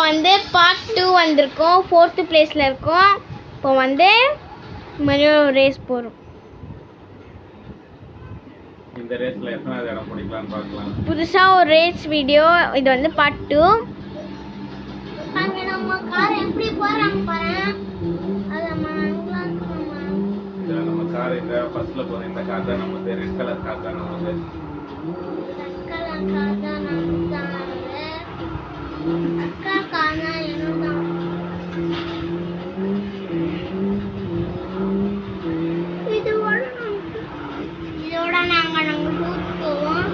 வந்து பார்ட் 2 வந்திருக்கோம். 4th பிளேஸ்ல இருக்கோம். இப்போ வந்து மறுபடியும் ரேஸ் போறோம். இந்த ரேஸ்ல எத்தனாவது இடம் பிடிக்கலாம்னு பார்க்கலாம். புதுசா ஒரு ரேஸ் வீடியோ. இது வந்து பார்ட் 2. அங்க நம்ம கார் எப்படி போறாங்க பாருங்க. அத நம்ம கார் இந்த ஃபர்ஸ்ட்ல போற இந்த கார் தான் நம்ம ரெட் கலர் கார் தான் நம்ம ரெட் கலர் கார் தான் நம்ம அக்கா கானா என்னடா இதோட நாங்க டூர் போவோம்.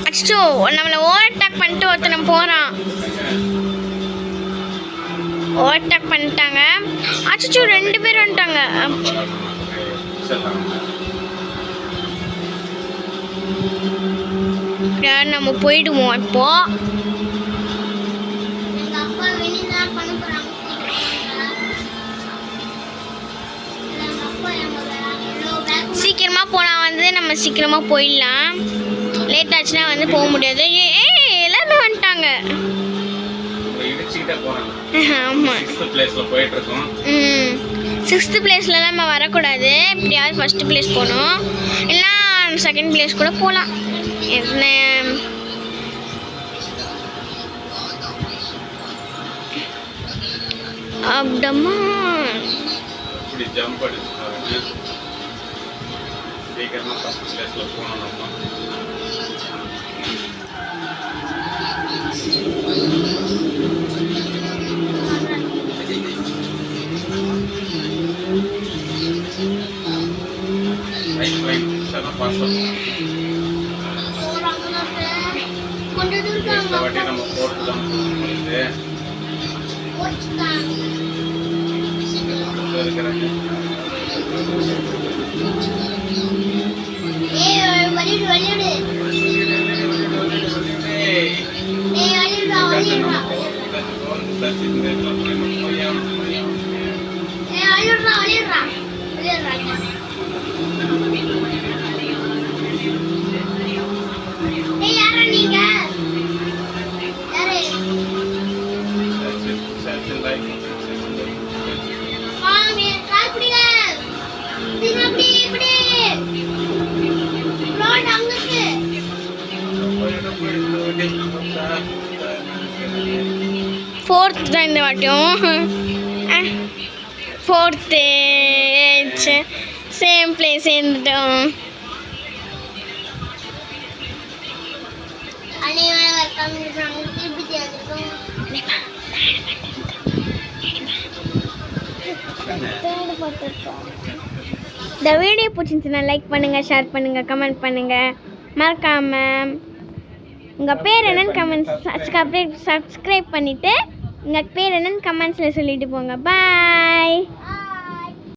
அச்சோ நம்மள ஓவர்டேக் பண்ணிட்டு ஒருத்தன போறான். ஓவர்டேக் பண்ணிட்டாங்க. அச்சோ 2 பேர் வந்துட்டாங்க. நம்ம போயிடுவோம் இப்போ. சீக்கிரமா போனா வந்து நம்ம சீக்கிரமா போயிடலாம். லேட் ஆச்சுன்னா வந்து போக முடியாது. எல்லாமே வந்துட்டாங்க. ஆமா 6th பிளேஸ்ல நம்ம வரக்கூடாது. எப்படியாவது ஃபர்ஸ்ட் பிளேஸ் போகணும். இல்லைன்னா செகண்ட் பிளேஸ் கூட போகலாம். என்ன அப்படிமா இப்படி ஜம்ப் அடிச்சுட்டாங்க. சீக்கிரமா ஃபர்ஸ்ட் பிளேஸ்ல போகணும் நம்ம. நம்ம போட்டு தான் போகுது. ஃபோர்த் தான் இந்த வாட்டியும். 4th சேம் பிளேஸ் இருந்துட்டோம். இந்த வீடியோ பிடிச்சிருந்துச்சுன்னா லைக் பண்ணுங்க, ஷேர் பண்ணுங்க, கமெண்ட் பண்ணுங்க. மறக்காம உங்கள் பேர் என்னன்னு கமெண்ட்ஸ் சப்ஸ்கிரைப் பண்ணிவிட்டு உங்கள் பேர் என்னன்னு கமெண்ட்ஸில் சொல்லிட்டு போங்க. பாய்.